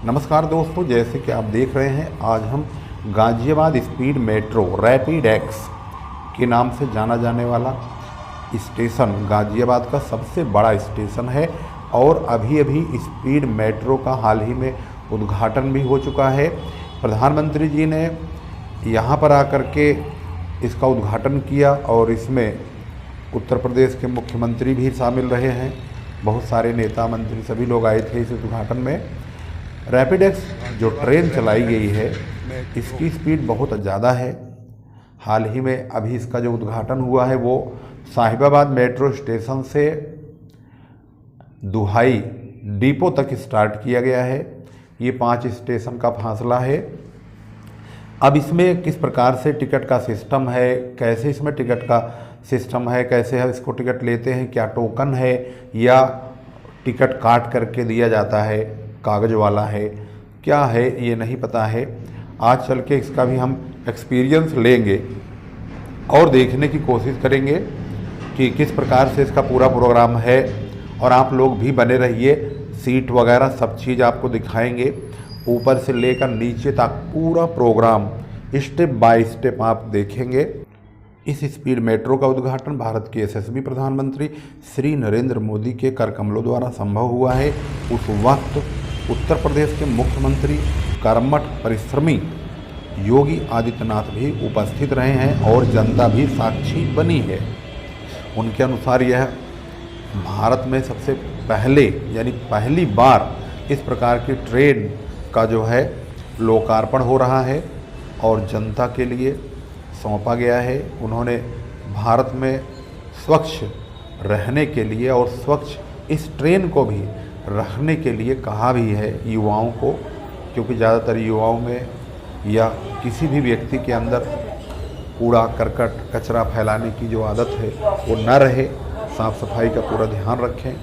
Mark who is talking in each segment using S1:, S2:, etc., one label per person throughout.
S1: नमस्कार दोस्तों, जैसे कि आप देख रहे हैं आज हम Ghaziabad speed metro rapid x के नाम से जाना जाने वाला स्टेशन गाज़ियाबाद का सबसे बड़ा स्टेशन है और अभी अभी स्पीड मेट्रो का हाल ही में उद्घाटन भी हो चुका है। प्रधानमंत्री जी ने यहाँ पर आकर के इसका उद्घाटन किया और इसमें उत्तर प्रदेश के मुख्यमंत्री भी शामिल रहे हैं। बहुत सारे नेता मंत्री सभी लोग आए थे इस उद्घाटन में। रैपिड एक्स जो ट्रेन चलाई गई है इसकी स्पीड बहुत ज़्यादा है। हाल ही में अभी इसका जो उद्घाटन हुआ है वो साहिबाबाद मेट्रो स्टेशन से दुहाई डिपो तक स्टार्ट किया गया है। ये 5 स्टेशन का फासला है। अब इसमें किस प्रकार से टिकट का सिस्टम है, कैसे इसमें टिकट का सिस्टम है, कैसे है इसको टिकट लेते हैं, क्या टोकन है या टिकट काट करके दिया जाता है, कागज़ वाला है, क्या है ये नहीं पता है। आज चल के इसका भी हम एक्सपीरियंस लेंगे और देखने की कोशिश करेंगे कि किस प्रकार से इसका पूरा प्रोग्राम है। और आप लोग भी बने रहिए, सीट वगैरह सब चीज़ आपको दिखाएंगे, ऊपर से लेकर नीचे तक पूरा प्रोग्राम स्टेप बाय स्टेप आप देखेंगे। इस स्पीड मेट्रो का उद्घाटन भारत के यशस्वी प्रधानमंत्री श्री नरेंद्र मोदी के कर कमलों द्वारा संभव हुआ है। उस वक्त उत्तर प्रदेश के मुख्यमंत्री कर्मठ परिश्रमी योगी आदित्यनाथ भी उपस्थित रहे हैं और जनता भी साक्षी बनी है। उनके अनुसार यह भारत में सबसे पहले यानी पहली बार इस प्रकार की ट्रेन का जो है लोकार्पण हो रहा है और जनता के लिए सौंपा गया है। उन्होंने भारत में स्वच्छ रहने के लिए और स्वच्छ इस ट्रेन को भी रखने के लिए कहा भी है युवाओं को, क्योंकि ज़्यादातर युवाओं में या किसी भी व्यक्ति के अंदर कूड़ा करकट कचरा फैलाने की जो आदत है वो न रहे। साफ़ सफाई का पूरा ध्यान रखें।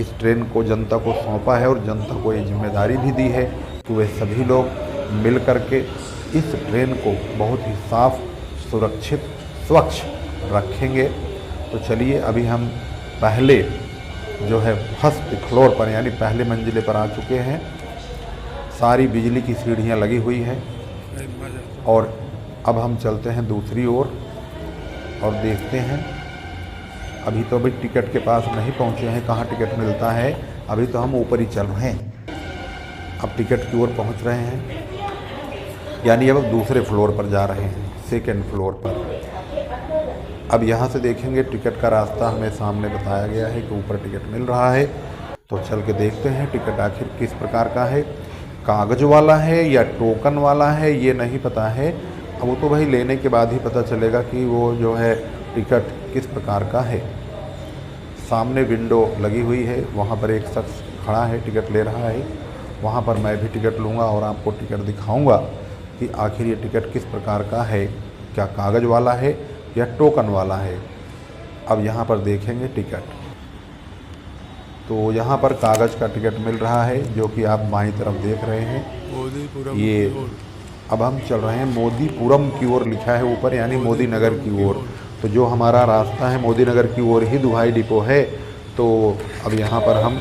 S1: इस ट्रेन को जनता को सौंपा है और जनता को ये जिम्मेदारी भी दी है कि वे सभी लोग मिल कर के इस ट्रेन को बहुत ही साफ, सुरक्षित, स्वच्छ रखेंगे। तो चलिए अभी हम पहले जो है फर्स्ट फ्लोर पर यानी पहले मंजिले पर आ चुके हैं। सारी बिजली की सीढ़ियाँ लगी हुई हैं और अब हम चलते हैं दूसरी ओर और देखते हैं। अभी तो अभी टिकट के पास नहीं पहुँचे हैं, कहाँ टिकट मिलता है। अभी तो हम ऊपर ही चल रहे हैं, अब टिकट की ओर पहुँच रहे हैं, यानी अब दूसरे फ्लोर पर जा रहे हैं, सेकेंड फ्लोर पर। अब यहाँ से देखेंगे टिकट का रास्ता हमें सामने बताया गया है कि ऊपर टिकट मिल रहा है। तो चल के देखते हैं टिकट आखिर किस प्रकार का है, कागज़ वाला है या टोकन वाला है ये नहीं पता है। अब वो तो भाई लेने के बाद ही पता चलेगा कि वो जो है टिकट किस प्रकार का है। सामने विंडो लगी हुई है, वहाँ पर एक शख्स खड़ा है, टिकट ले रहा है। वहाँ पर मैं भी टिकट लूँगा और आपको टिकट दिखाऊँगा कि आखिर ये टिकट किस प्रकार का है, क्या कागज़ वाला है या टोकन वाला है। अब यहाँ पर देखेंगे टिकट, तो यहाँ पर कागज़ का टिकट मिल रहा है जो कि आप बाईं तरफ देख रहे हैं। ये अब हम चल रहे हैं मोदीपुरम की ओर, लिखा है ऊपर, यानी मोदी नगर की ओर। तो जो हमारा रास्ता है मोदी नगर की ओर ही दुहाई डिपो है। तो अब यहाँ पर हम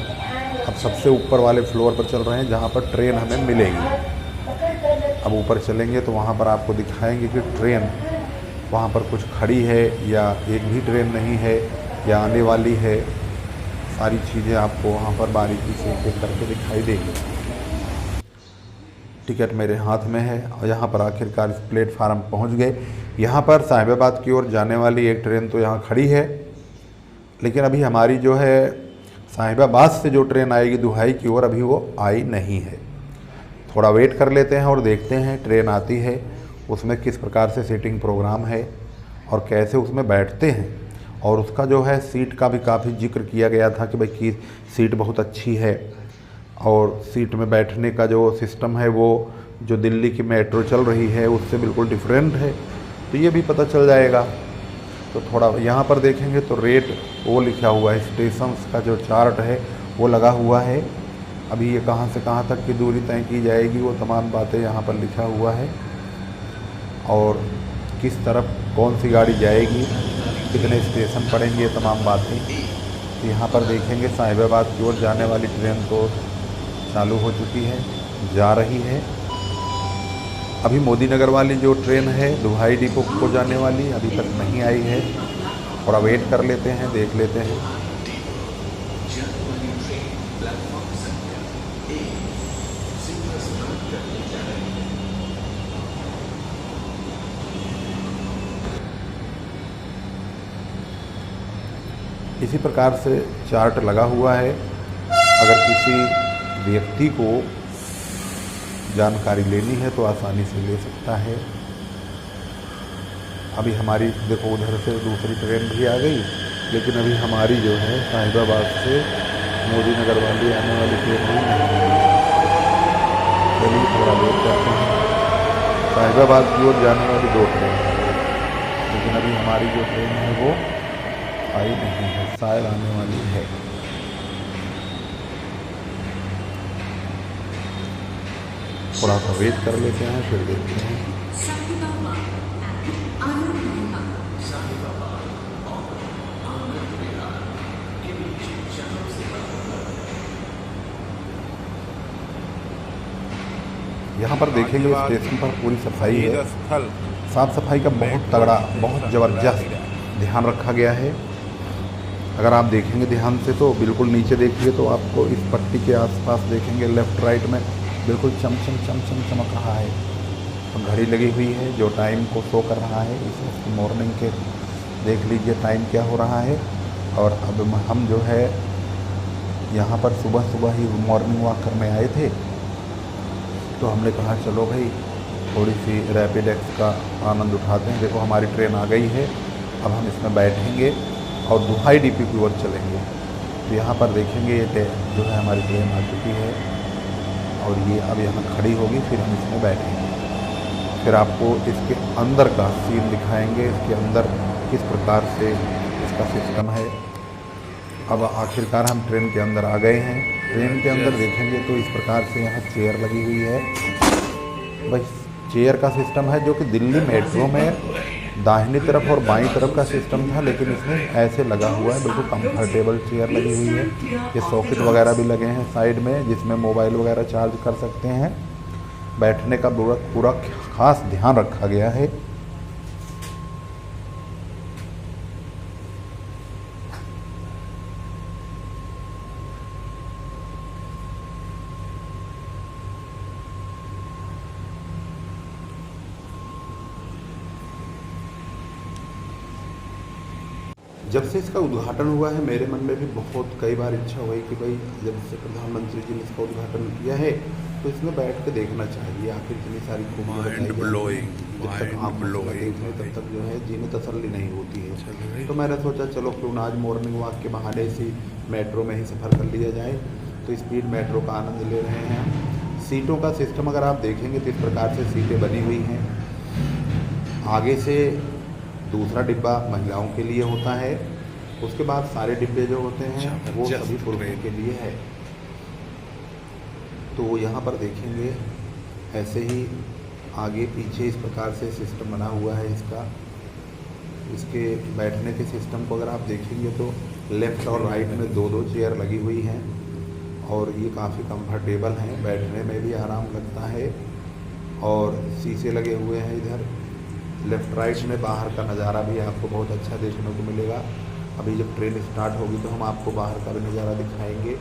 S1: अब सबसे ऊपर वाले फ्लोर पर चल रहे हैं जहाँ पर ट्रेन हमें मिलेगी। अब ऊपर चलेंगे तो वहाँ पर आपको दिखाएंगे कि ट्रेन वहाँ पर कुछ खड़ी है या एक भी ट्रेन नहीं है या आने वाली है। सारी चीज़ें आपको वहाँ पर बारीकी से एक करके दिखाई देंगी। टिकट मेरे हाथ में है और यहाँ पर आखिरकार इस प्लेटफार्म पहुँच गए। यहाँ पर साहिबाबाद की ओर जाने वाली एक ट्रेन तो यहाँ खड़ी है, लेकिन अभी हमारी जो है साहिबाबाद से जो ट्रेन आएगी दुहाई की ओर अभी वो आई नहीं है। थोड़ा वेट कर लेते हैं और देखते हैं ट्रेन आती है उसमें किस प्रकार से सीटिंग प्रोग्राम है और कैसे उसमें बैठते हैं। और उसका जो है सीट का भी काफ़ी जिक्र किया गया था कि भाई की सीट बहुत अच्छी है और सीट में बैठने का जो सिस्टम है वो जो दिल्ली की मेट्रो चल रही है उससे बिल्कुल डिफरेंट है। तो ये भी पता चल जाएगा। तो थोड़ा यहाँ पर देखेंगे तो रेट वो लिखा हुआ है, स्टेशन का जो चार्ट है वो लगा हुआ है। अभी ये कहाँ से कहाँ तक की दूरी तय की जाएगी वो तमाम बातें यहाँ पर लिखा हुआ है और किस तरफ कौन सी गाड़ी जाएगी, कितने स्टेशन पड़ेंगे, तमाम बातें यहाँ पर देखेंगे। साहिबाबाद की ओर जाने वाली ट्रेन तो चालू हो चुकी है। जा रही है। अभी मोदी नगर वाली जो ट्रेन है दुहाई डिपो को जाने वाली अभी तक नहीं आई है, थोड़ा वेट कर लेते हैं, देख लेते हैं। इसी प्रकार से चार्ट लगा हुआ है। अगर किसी व्यक्ति को जानकारी लेनी है तो आसानी से ले सकता है। अभी हमारी देखो उधर से दूसरी ट्रेन भी आ गई, लेकिन अभी हमारी जो है साहिबाबाद से मोदी नगर वाली आने वाली ट्रेन भी नहीं है। चलिए थोड़ा वेट करते हैं। साहिबाबाद की ओर जाने वाली 2 ट्रेन है, लेकिन अभी हमारी जो ट्रेन है वो आई नहीं है, शायद आने वाली है। थोड़ा सा वेट कर लेते हैं, फिर देखते हैं। यहाँ पर देखेंगे स्टेशन पर पूरी सफाई है, साफ सफाई का बहुत तगड़ा, बहुत ज़बरदस्त ध्यान रखा गया है। अगर आप देखेंगे ध्यान से तो बिल्कुल नीचे देखिए तो आपको इस पट्टी के आसपास देखेंगे लेफ़्ट राइट में बिल्कुल चमक रहा है। तो घड़ी लगी हुई है जो टाइम को शो कर रहा है। इस मॉर्निंग के देख लीजिए टाइम क्या हो रहा है। और अब हम जो है यहाँ पर सुबह ही मॉर्निंग वॉक करने आए थे, तो हमने कहा चलो भाई थोड़ी सी रैपिड एक्स का आनंद उठाते हैं। देखो हमारी ट्रेन आ गई है, अब हम इसमें बैठेंगे और दुहाई डिपो की ओर चलेंगे। तो यहाँ पर देखेंगे ये जो है हमारी ट्रेन आ चुकी है और ये अब यहाँ खड़ी होगी, फिर हम इसमें बैठेंगे। फिर आपको इसके अंदर का सीन दिखाएंगे, इसके अंदर किस प्रकार से इसका सिस्टम है। अब आखिरकार हम ट्रेन के अंदर आ गए हैं। ट्रेन के अंदर देखेंगे तो इस प्रकार से यहाँ चेयर लगी हुई है। बस चेयर का सिस्टम है जो कि दिल्ली मेट्रो में दाहिनी तरफ और बाईं तरफ का सिस्टम था, लेकिन इसमें ऐसे लगा हुआ है, बिल्कुल कंफर्टेबल चेयर लगी हुई है। ये सॉकेट वगैरह भी लगे हैं साइड में, जिसमें मोबाइल वगैरह चार्ज कर सकते हैं। बैठने का पूरा खास ध्यान रखा गया है। जब से इसका उद्घाटन हुआ है मेरे मन में भी बहुत कई बार इच्छा हुई कि भाई जब से प्रधानमंत्री जी ने इसका उद्घाटन किया है तो इसमें बैठ के देखना चाहिए। आखिर इतनी सारी खूबियां जब तक आप देख रहे तब तक जो है जीने तसल्ली नहीं होती है। तो मैंने सोचा चलो क्यों ना आज मॉर्निंग वॉक के बहाने से मेट्रो में ही सफ़र कर लिया जाए। तो स्पीड मेट्रो का आनंद ले रहे हैं। सीटों का सिस्टम अगर आप देखेंगे तो इस प्रकार से सीटें बनी हुई हैं। आगे से दूसरा डिब्बा महिलाओं के लिए होता है, उसके बाद सारे डिब्बे जो होते हैं वो सभी पुरुषों के लिए है। तो यहाँ पर देखेंगे ऐसे ही आगे पीछे इस प्रकार से सिस्टम बना हुआ है इसका। इसके बैठने के सिस्टम को अगर आप देखेंगे तो लेफ़्ट और राइट में 2-2 चेयर लगी हुई हैं और ये काफ़ी कंफर्टेबल हैं, बैठने में भी आराम लगता है। और शीशे लगे हुए हैं इधर। लेफ़्ट राइट में बाहर का नज़ारा भी आपको बहुत अच्छा देखने को मिलेगा। अभी जब ट्रेन स्टार्ट होगी तो हम आपको बाहर का भी नज़ारा दिखाएंगे।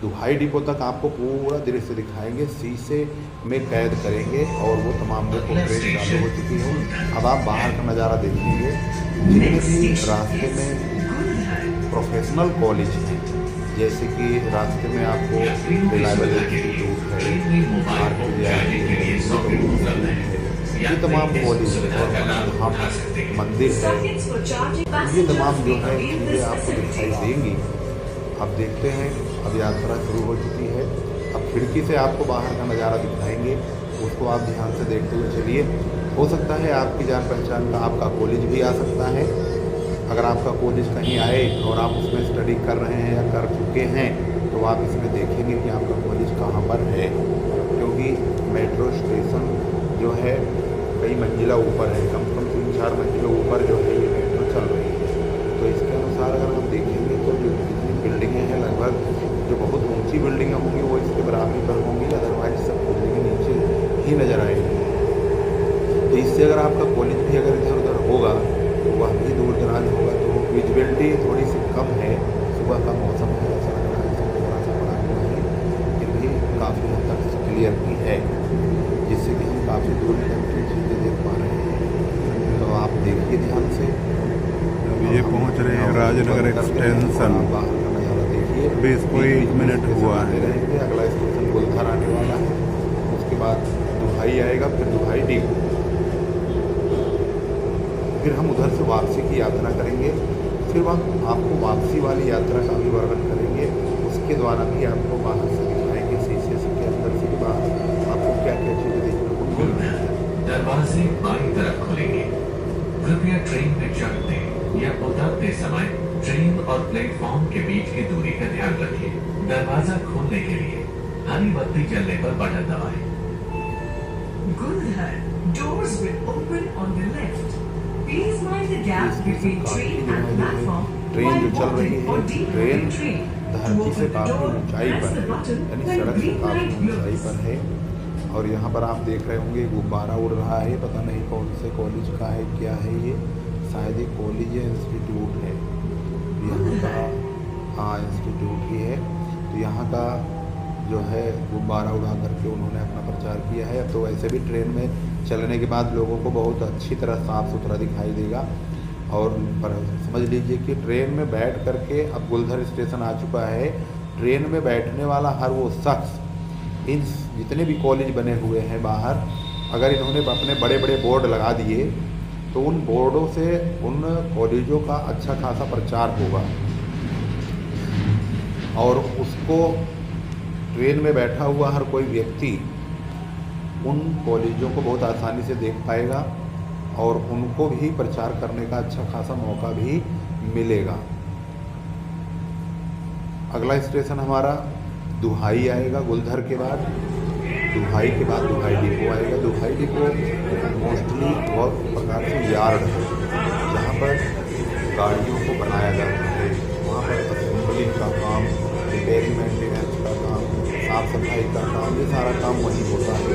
S1: दुहाई डिपो तक आपको पूरा दृश्य दिखाएंगे, शीशे में कैद करेंगे और वो तमाम देखो ट्रेन चालू हो चुकी है। अब आप बाहर का नज़ारा देखेंगे। जितने भी रास्ते में प्रोफेशनल कॉलेज हैं, जैसे कि रास्ते में आपको रिलायबल इंस्टीट्यूट है, ये तमाम कॉलेज और धाम मंदिर है, ये तमाम जो है चीज़ें आपको दिखाई देंगी। अब देखते हैं, अब यात्रा शुरू हो चुकी है। अब खिड़की से आपको बाहर का नज़ारा दिखाएंगे, उसको आप ध्यान से देखते हुए चलिए। हो सकता है आपकी जान पहचान का आपका कॉलेज भी आ सकता है। अगर आपका कॉलेज कहीं आए और आप उसमें स्टडी कर रहे हैं या कर चुके हैं तो आप इसमें देखेंगे कि आपका कॉलेज कहाँ पर है, क्योंकि मेट्रो स्टेशन जो है कई मंजिला ऊपर है, कम से कम 3-4 मंजिलों ऊपर जो है ये मेट्रो चल रही है। तो इसके अनुसार अगर हम देखेंगे तो जो जितनी बिल्डिंगें हैं लगभग जो बहुत ऊंची बिल्डिंगें होंगी वो इसके बराबरी पर होंगी, अदरवाइज सब बिल्डिंगें नीचे ही नज़र आएंगी। तो इससे अगर आपका कॉलेज भी अगर इधर उधर होगा तो वह भी दूर दराज होगा, तो विजिबिलिटी थोड़ी सी कम है। सुबह का मौसम है, ऐसा लग रहा है थोड़ा सा बड़ा हुआ है, फिर भी काफ़ी हद तक क्लियर भी है, जिससे कि हम काफ़ी दूर तक की चीज़ें देख पा रहे हैं। तो आप देखिए ध्यान से।
S2: ये पहुंच रहे हैं राजनगर एक्सटेंशन।
S1: बाहर का नज़ारा देखिए।
S2: 20 मिनट हुआ है।
S1: अगला स्टेशन गुलथर आने वाला है, उसके बाद दुहाई आएगा, फिर दुहाई डिपो, फिर हम उधर से वापसी की यात्रा करेंगे। फिर वह आपको वापसी वाली यात्रा का भी वर्णन करेंगे, उसके द्वारा भी आपको बाहर से दिखाएंगे, शीशे से के अंदर से बाहर आपको क्या क्या चीज़ें देखने को मिलेंगी।
S3: दरवाजे बाईं तरफ खुलेंगे। कृपया ट्रेन में चढ़ते या उतरते समय ट्रेन और प्लेटफॉर्म के बीच की दूरी का ध्यान रखिए। दरवाजा खोलने के लिए हरी बत्ती जलने पर बटन दबाएं।
S4: Gulhar, doors will open on the left. Please mind the gap between train and platform
S1: train जो चल रही
S4: or
S1: है,
S4: deboarding
S1: ट्रेन
S4: train.
S1: धरती से काफ़ी ऊंचाई पर है, यानी सड़क से काफ़ी ऊंचाई पर है। और यहाँ पर आप देख रहे होंगे गुब्बारा उड़ रहा है, पता नहीं कौन से कॉलेज का है, क्या है ये, शायद ये कॉलेज या इंस्टीट्यूट है यहाँ का। हाँ, इंस्टीट्यूट ही है। तो यहाँ का जो है गुब्बारा उड़ा करके उन्होंने अपना प्रचार किया है। अब तो वैसे भी ट्रेन में चलने के बाद लोगों को बहुत अच्छी तरह साफ़ सुथरा दिखाई देगा। और समझ लीजिए कि ट्रेन में बैठ करके अब गुलधर स्टेशन आ चुका है। ट्रेन में बैठने वाला हर वो शख्स, इन जितने भी कॉलेज बने हुए हैं बाहर, अगर इन्होंने अपने बड़े बड़े बोर्ड लगा दिए तो उन बोर्डों से उन कॉलेजों का अच्छा खासा प्रचार होगा, और उसको ट्रेन में बैठा हुआ हर कोई व्यक्ति उन कॉलेजों को बहुत आसानी से देख पाएगा और उनको भी प्रचार करने का अच्छा खासा मौका भी मिलेगा। अगला स्टेशन हमारा दुहाई आएगा। गुलधर के बाद दुहाई के बाद दुहाई डिपो आएगा। दुहाई डिपो मोस्टली बहुत प्रकार से यार्ड है जहाँ पर गाड़ियों को बनाया जाता है। वहाँ पर असेंबलिंग का काम, रिपेयरिंग मेंटेनेंस का काम, साफ सफाई का काम, ये सारा काम वहीं होता है।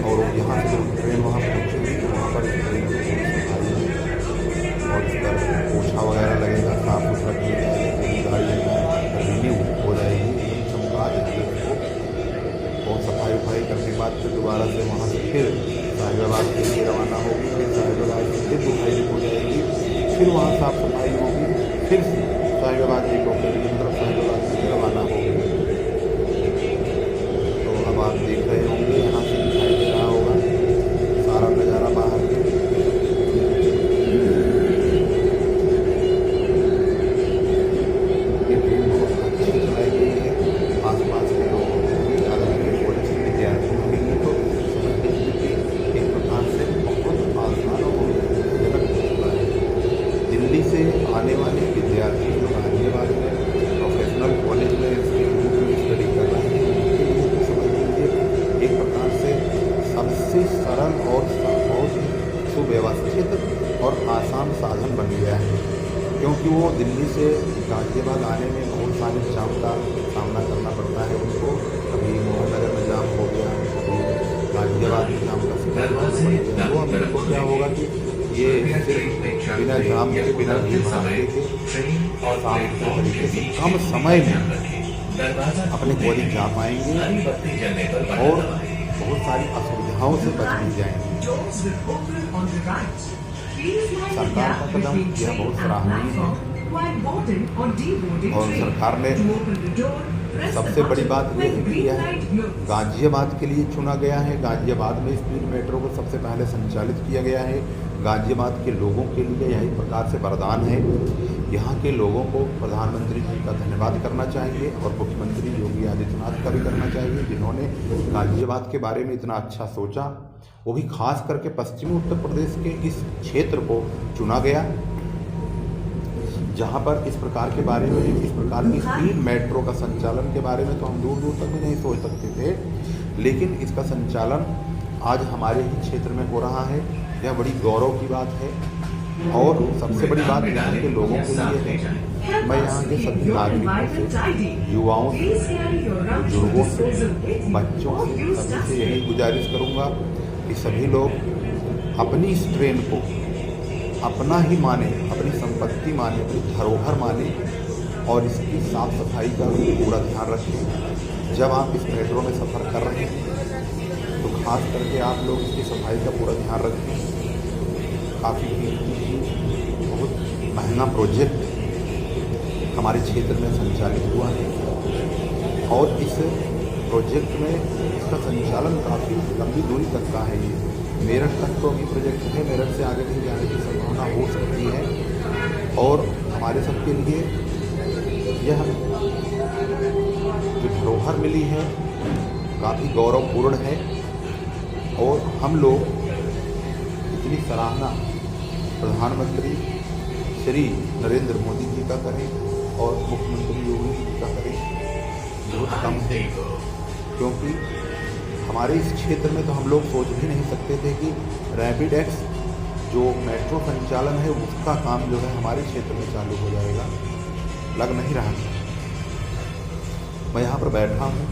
S1: और यहाँ से जब ट्रेन वहाँ पहुँचेगी तो वहाँ पर ट्रेन की सफाई और इस पर पोछा वगैरह लगेगा, साफ सुथरा किया जाएगा, गाड़ी रिन्यू हो जाएगी, एकदम चमका देगी उसको। और सफाई उफाई करने के बाद फिर दोबारा से वहाँ से फिर साहिबाबाद के लिए रवाना होगी। फिर साहिबाबाद से फिर दुहाई हो जाएगी, फिर वहाँ साफ सफाई होगी, फिर साहिबाबाद डिपो के लिए मतलब साहिबाबाद से रवाना होगी। तो अब आप देख रहे होंगे यहाँ से दिखाई दे रहा होगा सारा नज़ारा बाहर के। ये ट्रेन बहुत अच्छी चलाई गई है। आसपास के लोगों को भी ज़्यादा कॉलेज के विद्यार्थियों के लिए तो समझ लीजिए कि एक प्रकार से बहुत आसान और जनक हो चुका है। दिल्ली से आने वाले विद्यार्थी जो गाजियाबाद में प्रोफेशनल कॉलेज में इंस्टीट्यूट में स्टडी कर रहे हैं, उनके लिए तो समझ लीजिए एक प्रकार से सबसे सरल और बहुत सुव्यवस्थित और आसान साधन बन गया है, क्योंकि वो दिल्ली से गाजियाबाद आने में बहुत सारे जाम का सामना करना पड़ता है उनको। कभी मोहननगर में जाम हो गया, कभी गाजियाबाद में जाम का शिकार होना पड़ गया। तो अब इनको क्या होगा कि ये सिर्फ बिना जाम के, बिना भीड़ भाड़ के साफ सुथरे तरीके से कम समय में अपने कॉलेज जा पाएंगे और बहुत सारी असुविधाओं से बच भी जाएंगे। सरकार का कदम यह बहुत सराहनीय है। और सरकार ने सबसे बड़ी बात यह है कि यह गाजियाबाद के लिए चुना गया है। गाजियाबाद में स्पीड मेट्रो को सबसे पहले संचालित किया गया है। गाजियाबाद के लोगों के लिए यह एक प्रकार से वरदान है। यहाँ के लोगों को प्रधानमंत्री जी का धन्यवाद करना चाहिए और मुख्यमंत्री योगी आदित्यनाथ का भी करना चाहिए, जिन्होंने गाजियाबाद के बारे में इतना अच्छा सोचा। वो भी खास करके पश्चिमी उत्तर प्रदेश के इस क्षेत्र को चुना गया जहाँ पर इस प्रकार के बारे में, इस प्रकार की स्पीड मेट्रो का संचालन के बारे में तो हम दूर दूर तक भी नहीं सोच सकते थे, लेकिन इसका संचालन आज हमारे ही क्षेत्र में हो रहा है। यह बड़ी गौरव की बात है और सबसे बड़ी बात यहाँ के लोगों के लिए है
S4: Help
S1: मैं
S4: us
S1: यहाँ
S4: to
S1: के
S4: keep
S1: सभी
S4: your
S1: नागरिकों
S4: environment tidy.
S1: से, युवाओं से,
S4: Please carry your rubbish
S1: बुजुर्गों से,
S4: disposal with you
S1: बच्चों
S4: or
S1: से,
S4: use
S1: सभी से
S4: dustbin.
S1: यही गुजारिश करूँगा कि सभी लोग अपनी इस ट्रेन को अपना ही माने, अपनी संपत्ति माने, अपनी धरोहर माने और इसकी साफ सफाई का पूरा ध्यान रखें। जब आप इस मेट्रो में सफ़र कर रहे हैं तो खास करके आप लोग इसकी सफाई का पूरा ध्यान रखें। काफ़ी बहुत महंगा प्रोजेक्ट हमारे क्षेत्र में संचालित हुआ है और इस प्रोजेक्ट में इसका संचालन काफ़ी लंबी दूरी तक का है। ये मेरठ तक तो अभी प्रोजेक्ट है, मेरठ से आगे कहीं जाने की संभावना हो सकती है और हमारे सबके लिए यह जो धरोहर मिली है काफ़ी गौरवपूर्ण है और हम लोग इतनी सराहना प्रधानमंत्री श्री नरेंद्र मोदी जी का करें और मुख्यमंत्री योगी जी का करें बहुत कम है, क्योंकि हमारे इस क्षेत्र में तो हम लोग सोच भी नहीं सकते थे कि रैपिड एक्स जो मेट्रो संचालन है उसका काम जो है हमारे क्षेत्र में चालू हो जाएगा, लग नहीं रहा था। मैं यहाँ पर बैठा हूँ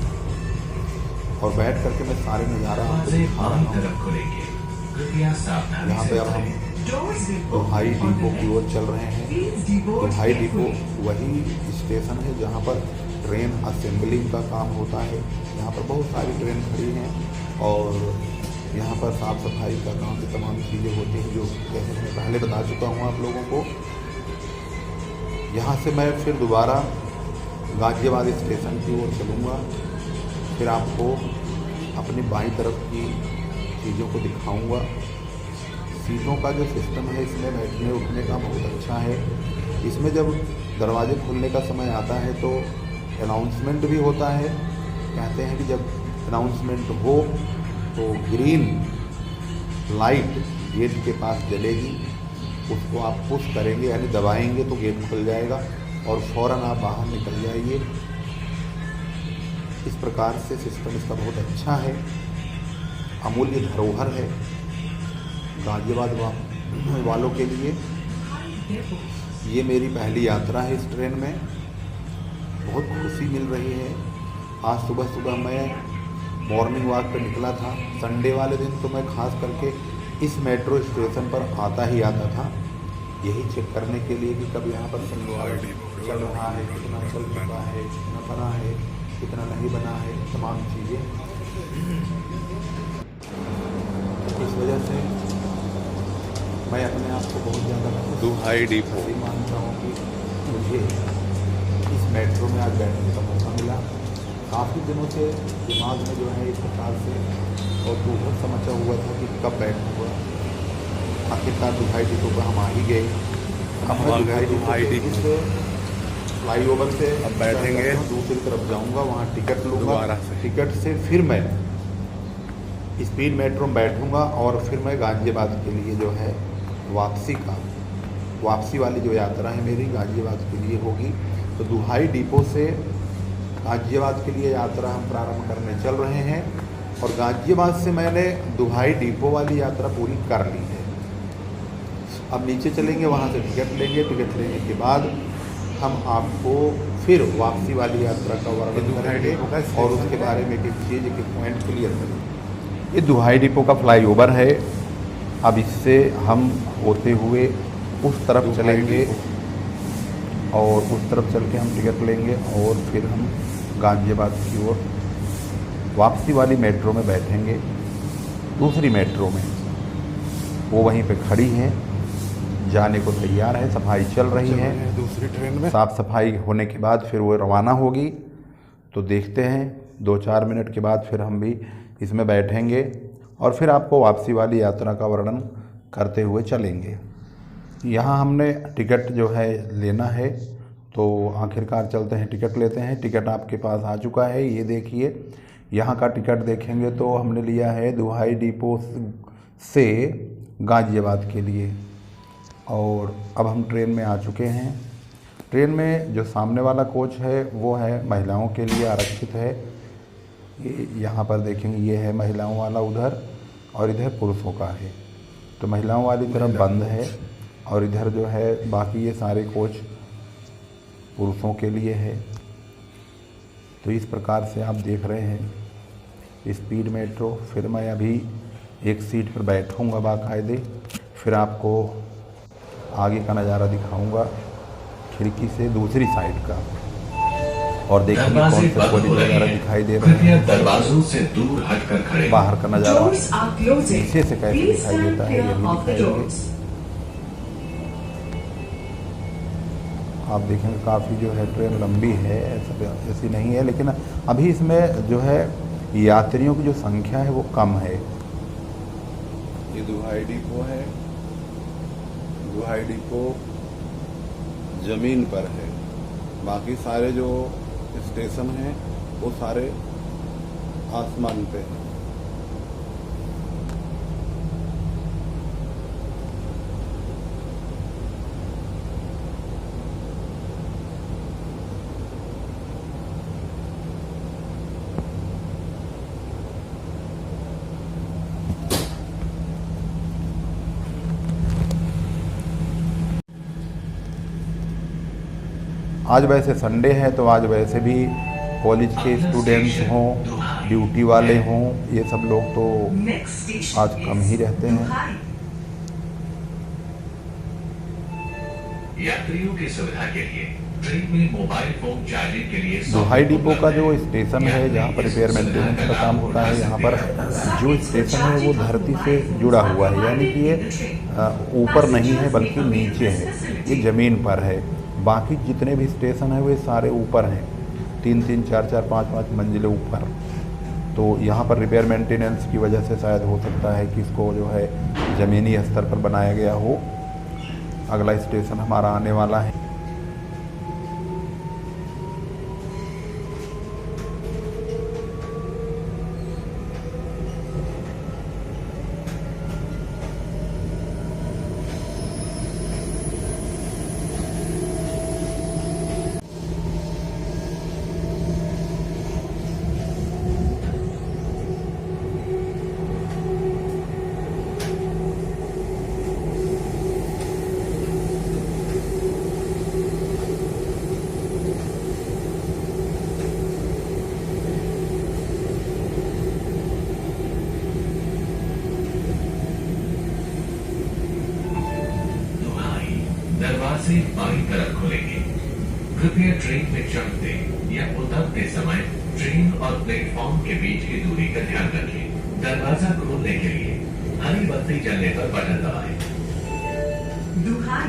S1: और बैठ करके मैं सारे नज़ारा आपको
S3: दरवाजे
S1: दिखा
S3: बाईं
S1: रहा हूँ।
S3: तरफ खुलेंगे, कृपया सावधानी
S1: यहाँ
S3: से
S1: पे अब हम
S3: खुलें।
S4: Doors will
S1: दुहाई
S4: open on
S1: डिपो
S4: the
S1: की ओर
S4: left.
S1: चल रहे हैं।
S4: Please deboard
S1: दुहाई डिपो
S4: carefully.
S1: वही स्टेशन है जहाँ पर ट्रेन असेंबलिंग का काम होता है। यहाँ पर बहुत सारी ट्रेन खड़ी हैं और यहाँ पर साफ़ सफाई का काम की तमाम चीज़ें होती हैं जो जैसे मैं पहले बता चुका हूँ आप लोगों को। यहाँ से मैं फिर दोबारा गाज़ियाबाद स्टेशन की ओर चलूँगा, फिर आपको अपनी बाईं तरफ की चीज़ों को दिखाऊँगा। सीटों का जो सिस्टम है इसमें बैठने उठने का बहुत अच्छा है। इसमें जब दरवाजे खुलने का समय आता है तो अनाउंसमेंट भी होता है। कहते हैं कि जब अनाउंसमेंट हो तो ग्रीन लाइट गेट के पास जलेगी, उसको आप पुश करेंगे यानी दबाएंगे तो गेट खुल जाएगा और फ़ौरन आप बाहर निकल जाइए। इस प्रकार से सिस्टम इसका बहुत अच्छा है, अमूल्य धरोहर है गाज़ियाबाद वालों के लिए। ये मेरी पहली यात्रा है इस ट्रेन में, बहुत खुशी मिल रही है। आज सुबह सुबह मैं मॉर्निंग वॉक पर निकला था। संडे वाले दिन तो मैं खास करके इस मेट्रो स्टेशन पर आता ही आता था, यही चेक करने के लिए कि कब यहाँ पर शनिवार चल रहा है, कितना चल चुका है, कितना बना है, कितना नहीं बना है, तमाम चीज़ें। इस वजह से मैं अपने आप को बहुत ज़्यादा
S2: दुहाई डिपो
S1: खुशी मानता हूँ कि मुझे इस मेट्रो में आज बैठने का मौका मिला। काफ़ी दिनों से दिमाग में जो है इस प्रकार से और दूर समझा हुआ था कि कब बैठूँगा। आखिरकार दुहाई डिपो पर हम आ ही गए। अब मैं दुहाई डिपो से फ्लाईओवर से
S2: अब बैठेंगे,
S1: दूसरी तरफ जाऊँगा, वहाँ टिकट लूँगा।
S2: दोबारा से
S1: टिकट से फिर मैं स्पीड मेट्रो में बैठूँगा और फिर मैं गाज़ियाबाद के लिए जो है वापसी वाली जो यात्रा है मेरी गाज़ियाबाद के लिए होगी। तो दुहाई डिपो से गाज़ियाबाद के लिए यात्रा हम प्रारंभ करने चल रहे हैं और गाज़ियाबाद से मैंने दुहाई डिपो वाली यात्रा पूरी कर ली है। अब नीचे चलेंगे, वहाँ से टिकट लेंगे। टिकट लेने के बाद हम आपको फिर वापसी वाली यात्रा का वर्णन करेंगे और उसके बारे में एक चीज़ एक पॉइंट क्लियर करेंगे। ये दुहाई डिपो का फ्लाईओवर है। अब इससे हम होते हुए उस तरफ चलेंगे और उस तरफ चल के हम टिकट लेंगे और फिर हम गाज़ियाबाद की ओर वापसी वाली मेट्रो में बैठेंगे। दूसरी मेट्रो में वो वहीं पे खड़ी है, जाने को तैयार है, सफाई चल रही है।
S2: दूसरी ट्रेन में
S1: साफ़ सफाई होने के बाद फिर वो रवाना होगी। तो देखते हैं 2-4 मिनट के बाद फिर हम भी इसमें बैठेंगे और फिर आपको वापसी वाली यात्रा का वर्णन करते हुए चलेंगे। यहाँ हमने टिकट जो है लेना है, तो आखिरकार चलते हैं टिकट लेते हैं। टिकट आपके पास आ चुका है, ये देखिए। यहाँ का टिकट देखेंगे तो हमने लिया है दुहाई डिपो से गाज़ियाबाद के लिए और अब हम ट्रेन में आ चुके हैं। ट्रेन में जो सामने वाला कोच है वो है महिलाओं के लिए आरक्षित है। ये यहाँ पर देखेंगे, ये है महिलाओं वाला उधर और इधर पुरुषों का है। तो महिलाओं वाली तरफ बंद है और इधर जो है बाकी ये सारे कोच पुरुषों के लिए है। तो इस प्रकार से आप देख रहे हैं स्पीड मेट्रो। फिर मैं अभी एक सीट पर बैठूंगा बाकायदे, फिर आपको आगे का नज़ारा दिखाऊंगा खिड़की से दूसरी साइड का, और देखिए कौन से कॉलेज वगैरह दिखाई दे रहे हैं।
S3: दरवाजों से दूर हटकर खड़े।
S1: बाहर का नज़ारा
S4: Doors are closing.
S1: नीचे से कैसे
S4: Please
S1: दिखाई
S4: stand
S1: देता है
S4: clear
S1: ये भी
S4: of the
S1: दिखाएंगे।
S4: doors.
S1: आप देखेंगे काफ़ी जो है ट्रेन लंबी है, ऐसी नहीं है, लेकिन अभी इसमें जो है यात्रियों की जो संख्या है वो कम है। ये दुहाई डिपो है। दुहाई डिपो ज़मीन पर है, बाकी सारे जो स्टेशन हैं वो सारे आसमान पे हैं। आज वैसे संडे है तो आज वैसे भी कॉलेज के स्टूडेंट्स हों, ड्यूटी वाले हों, ये सब लोग तो
S4: Next station
S1: आज कम ही
S4: is
S1: रहते हैं।
S4: Duhai.
S3: यात्रियों की सुविधा के लिए ट्रेन में मोबाइल फोन चार्जिंग के लिए
S1: दुहाई डिपो का जो स्टेशन है जहाँ पर रिपेयर मेंटेनेंस का काम होता है, यहाँ पर जो स्टेशन है वो धरती से जुड़ा हुआ है, यानी कि ये ऊपर नहीं है बल्कि नीचे है, ये ज़मीन पर है। बाकी जितने भी स्टेशन हैं वे सारे ऊपर हैं, 3-3, 4-4, 5-5 मंजिलें ऊपर। तो यहाँ पर रिपेयर मेंटेनेंस की वजह से शायद हो सकता है कि इसको जो है ज़मीनी स्तर पर बनाया गया हो। अगला स्टेशन हमारा आने वाला है।
S3: दरवाजे बाईं तरफ खुलेंगे। कृपया ट्रेन में चढ़ते या उतरते समय ट्रेन और प्लेटफॉर्म के बीच की दूरी का ध्यान रखें। दरवाजा खोलने के लिए हरी बत्ती जलने पर बटन दबाएं।
S4: Duhai.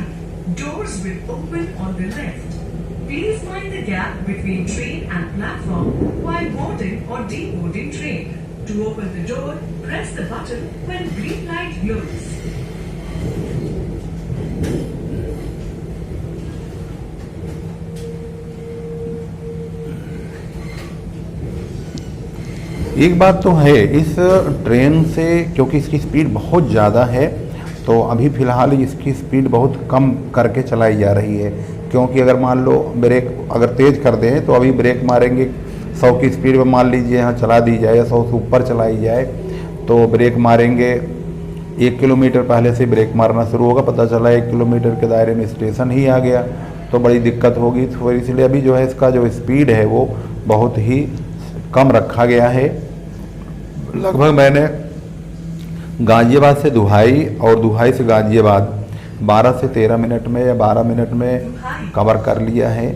S4: Doors will open on the left. Please mind the gap between train and platform while boarding or deboarding train. To open the door, press the button when green light glows.
S1: एक बात तो है इस train से, क्योंकि इसकी speed बहुत ज़्यादा है, तो अभी फ़िलहाल इसकी स्पीड बहुत कम करके चलाई जा रही है। क्योंकि अगर मान लो ब्रेक अगर तेज़ कर दें तो अभी ब्रेक मारेंगे 100 की स्पीड पर, मान लीजिए यहाँ चला दी जाए या 100 से ऊपर चलाई जाए, तो ब्रेक मारेंगे 1 किलोमीटर पहले से ब्रेक मारना शुरू होगा, पता चला 1 किलोमीटर के दायरे में स्टेशन ही आ गया तो बड़ी दिक्कत होगी। तो इसलिए अभी जो है इसका जो स्पीड है वो बहुत ही कम रखा गया है। लगभग मैंने गाज़ियाबाद से दुहाई और दुहाई से गाज़ियाबाद 12 से 13 मिनट में या 12 मिनट में कवर कर लिया है।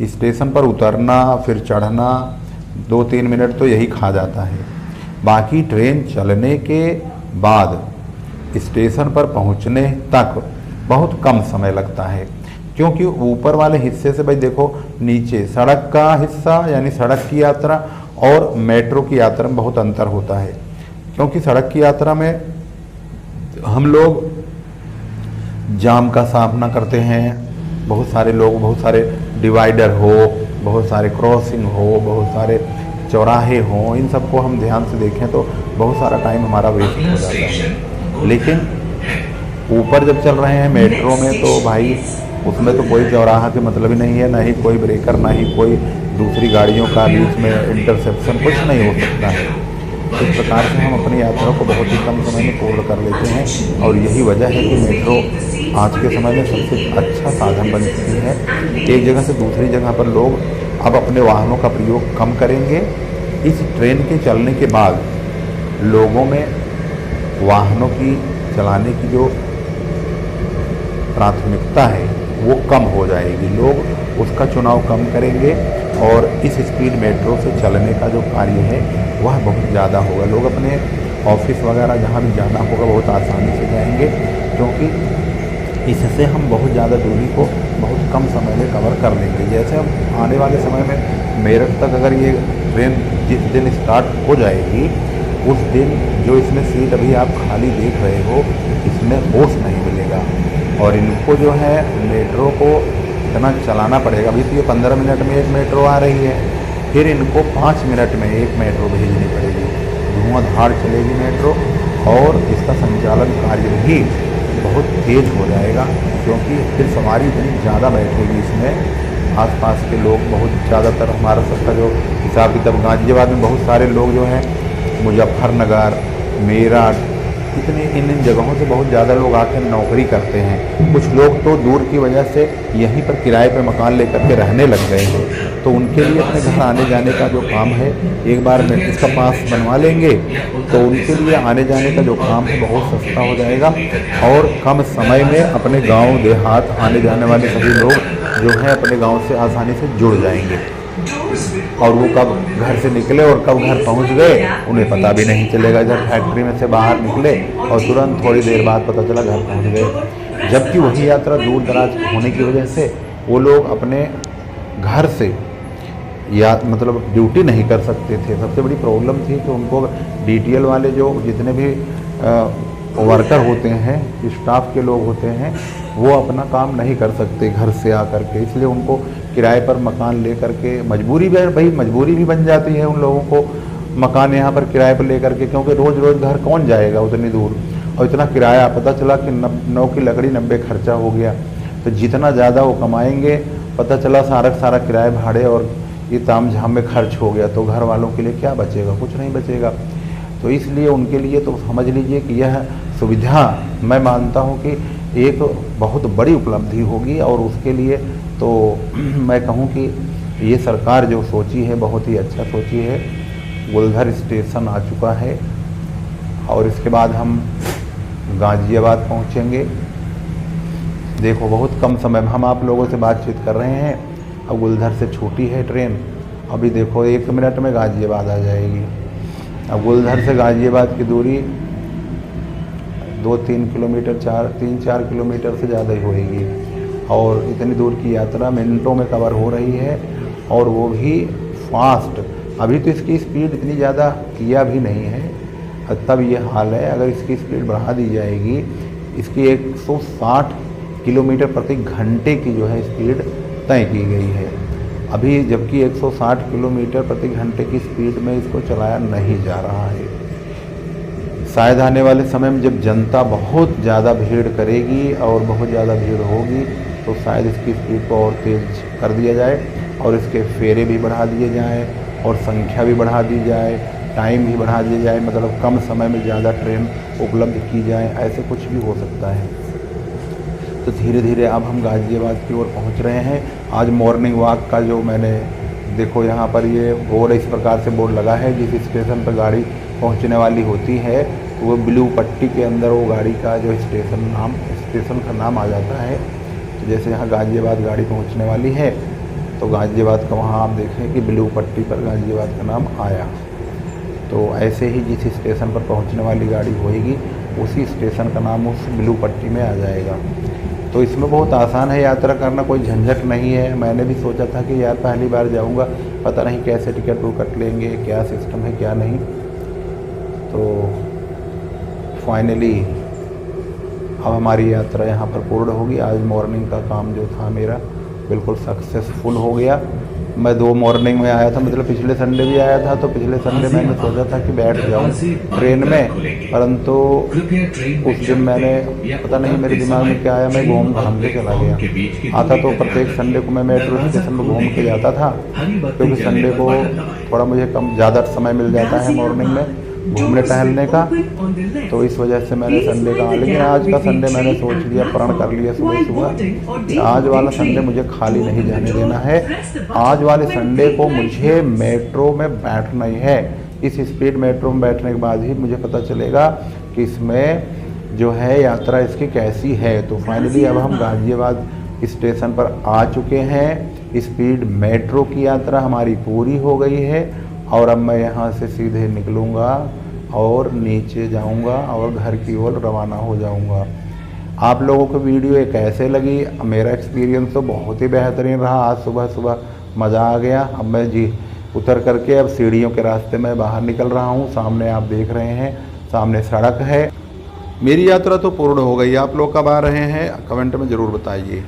S1: स्टेशन पर उतरना फिर चढ़ना 2-3 मिनट तो यही खा जाता है। बाकी ट्रेन चलने के बाद स्टेशन पर पहुंचने तक बहुत कम समय लगता है, क्योंकि ऊपर वाले हिस्से से भाई देखो नीचे सड़क का हिस्सा यानी सड़क की यात्रा और मेट्रो की यात्रा में बहुत अंतर होता है। क्योंकि सड़क की यात्रा में हम लोग जाम का सामना करते हैं, बहुत सारे लोग, बहुत सारे डिवाइडर हो, बहुत सारे क्रॉसिंग हो, बहुत सारे चौराहे हों, इन सबको हम ध्यान से देखें तो बहुत सारा टाइम हमारा वेस्ट हो जाता है। लेकिन ऊपर जब चल रहे हैं मेट्रो में तो भाई उसमें तो कोई चौराहा के मतलब ही नहीं है, ना ही कोई ब्रेकर, ना ही कोई दूसरी गाड़ियों का बीच में इंटरसेप्शन, कुछ नहीं हो सकता है। इस प्रकार से हम अपनी यात्रा को बहुत ही कम समय में पूर्ण कर लेते हैं। और यही वजह है कि मेट्रो आज के समय में सबसे अच्छा साधन बन चुकी है। एक जगह से दूसरी जगह पर लोग अब अपने वाहनों का प्रयोग कम करेंगे। इस ट्रेन के चलने के बाद लोगों में वाहनों की चलाने की जो प्राथमिकता है वो कम हो जाएगी, लोग उसका चुनाव कम करेंगे और इस स्पीड मेट्रो से चलने का जो कार्य है वह बहुत ज़्यादा होगा। लोग अपने ऑफिस वगैरह जहाँ भी जाना होगा बहुत आसानी से जाएंगे, क्योंकि इससे हम बहुत ज़्यादा दूरी को बहुत कम समय में कवर कर लेंगे। जैसे हम आने वाले समय में मेरठ तक अगर ये ट्रेन जिस दिन स्टार्ट हो जाएगी उस दिन जो इसमें सीट अभी आप खाली देख रहे हो इसमें होश नहीं मिलेगा। और इनको जो है मेट्रो को इतना चलाना पड़ेगा। अभी तो ये 15 मिनट में एक मेट्रो आ रही है, फिर इनको 5 मिनट में एक मेट्रो भेजनी पड़ेगी। धुआंधार चलेगी मेट्रो और इसका संचालन कार्य भी बहुत तेज़ हो जाएगा, क्योंकि फिर सवारी इतनी ज़्यादा बैठेगी इसमें। आसपास के लोग बहुत ज़्यादातर हमारा सबका जो हिसाब किताब गाज़ियाबाद में बहुत सारे लोग जो हैं मुजफ्फरनगर, मेरठ, इतने इन जगहों से बहुत ज़्यादा लोग आकर नौकरी करते हैं। कुछ लोग तो दूर की वजह से यहीं पर किराए पे मकान लेकर के रहने लग गए हैं, तो उनके लिए अपने घर आने जाने का जो काम है एक बार में इसका पास बनवा लेंगे तो उनके लिए आने जाने का जो काम है बहुत सस्ता हो जाएगा और कम समय में अपने गांव देहात आने जाने वाले सभी लोग जो हैं अपने गांव से आसानी से जुड़ जाएंगे। और वो कब घर से निकले और कब घर पहुंच गए उन्हें पता भी नहीं चलेगा। जब फैक्ट्री में से बाहर निकले और तुरंत थोड़ी देर बाद पता चला घर पहुंच गए। जबकि वही यात्रा दूर दराज होने की वजह से वो लोग अपने घर से या मतलब ड्यूटी नहीं कर सकते थे। सबसे बड़ी प्रॉब्लम थी कि उनको DTL वाले जो जितने भी वर्कर होते हैं, स्टाफ के लोग होते हैं, वो अपना काम नहीं कर सकते घर से आकर के, इसलिए उनको किराए पर मकान ले करके मजबूरी भी बन जाती है उन लोगों को मकान यहाँ पर किराए पर ले करके, क्योंकि रोज़ रोज़ घर कौन जाएगा उतनी दूर और इतना किराया। पता चला कि 9 की लकड़ी 90 खर्चा हो गया, तो जितना ज़्यादा वो कमाएंगे पता चला सारा किराए भाड़े और ये ताम झाम में खर्च हो गया, तो घर वालों के लिए क्या बचेगा, कुछ नहीं बचेगा। तो इसलिए उनके लिए तो समझ लीजिए कि यह सुविधा मैं मानता हूँ कि एक बहुत बड़ी उपलब्धि होगी और उसके लिए तो मैं कहूँ कि ये सरकार जो सोची है बहुत ही अच्छा सोची है। गुलधर स्टेशन आ चुका है और इसके बाद हम गाज़ियाबाद पहुँचेंगे। देखो बहुत कम समय में हम आप लोगों से बातचीत कर रहे हैं। अब गुलधर से छूटी है ट्रेन, अभी देखो 1 मिनट में गाज़ियाबाद आ जाएगी। अब गुलधर से गाज़ियाबाद की दूरी 2-3 किलोमीटर 3-4 किलोमीटर से ज़्यादा ही होएगी और इतनी दूर की यात्रा मिनटों में कवर हो रही है और वो भी फास्ट। अभी तो इसकी स्पीड इतनी ज़्यादा किया भी नहीं है, तब ये हाल है। अगर इसकी स्पीड बढ़ा दी जाएगी, इसकी 160 किलोमीटर प्रति घंटे की जो है स्पीड तय की गई है अभी, जबकि 160 किलोमीटर प्रति घंटे की स्पीड में इसको चलाया नहीं जा रहा है। शायद आने वाले समय में जब जनता बहुत ज़्यादा भीड़ करेगी और बहुत ज़्यादा भीड़ होगी तो शायद इसकी स्पीड को और तेज़ कर दिया जाए और इसके फेरे भी बढ़ा दिए जाएँ और संख्या भी बढ़ा दी जाए, टाइम भी बढ़ा दिया जाए, मतलब कम समय में ज़्यादा ट्रेन उपलब्ध की जाए, ऐसे कुछ भी हो सकता है। तो धीरे धीरे अब हम गाज़ियाबाद की ओर पहुंच रहे हैं। आज मॉर्निंग वॉक का जो मैंने देखो यहाँ पर ये बोर्ड इस प्रकार से बोर्ड लगा है, जिस स्टेशन पर गाड़ी पहुंचने वाली होती है वो ब्लू पट्टी के अंदर वो गाड़ी का जो स्टेशन का नाम आ जाता है। तो जैसे यहाँ गाज़ियाबाद गाड़ी पहुँचने वाली है तो गाज़ियाबाद का वहाँ आप देखें कि ब्लू पट्टी पर गाज़ियाबाद का नाम आया। तो ऐसे ही जिस स्टेशन पर पहुँचने वाली गाड़ी होएगी उसी स्टेशन का नाम उस ब्लू पट्टी में आ जाएगा। तो इसमें बहुत आसान है यात्रा करना, कोई झंझट नहीं है। मैंने भी सोचा था कि यार पहली बार जाऊंगा, पता नहीं कैसे टिकट कट लेंगे, क्या सिस्टम है क्या नहीं। तो फाइनली अब हमारी यात्रा यहाँ पर पूर्ण होगी। आज मॉर्निंग का काम जो था मेरा बिल्कुल सक्सेसफुल हो गया। मैं 2 मॉर्निंग में आया था, मतलब पिछले संडे भी आया था, तो पिछले संडे मैंने सोचा था कि बैठ जाऊँ ट्रेन में, परंतु उस दिन मैंने पता नहीं मेरे दिमाग में क्या आया, मैं घूम घाम के चला गया। आता तो प्रत्येक संडे को मैं मेट्रो स्टेशन पर घूम के जाता था, क्योंकि संडे को थोड़ा मुझे ज़्यादा समय मिल जाता है मॉर्निंग में, घूमने टहलने का, तो इस वजह से मैंने संडे कहा। लेकिन आज का संडे मैंने सोच लिया, प्रण कर लिया सुबह सुबह, आज वाला संडे मुझे खाली नहीं जाने देना है। आज वाले संडे को मुझे मेट्रो में बैठना ही है। इस स्पीड मेट्रो में बैठने के बाद ही मुझे पता चलेगा कि इसमें जो है यात्रा इसकी कैसी है। तो फाइनली अब हम गाज़ियाबाद स्टेशन पर आ चुके हैं। स्पीड मेट्रो की यात्रा हमारी पूरी हो गई है और अब मैं यहाँ से सीधे निकलूँगा और नीचे जाऊँगा और घर की ओर रवाना हो जाऊँगा। आप लोगों को वीडियो ये कैसे लगी? मेरा एक्सपीरियंस तो बहुत ही बेहतरीन रहा। आज सुबह सुबह मज़ा आ गया। अब मैं जी उतर करके अब सीढ़ियों के रास्ते में बाहर निकल रहा हूँ। सामने आप देख रहे हैं, सामने सड़क है। मेरी यात्रा तो पूर्ण हो गई। आप लोग कब आ रहे हैं कमेंट में ज़रूर बताइए।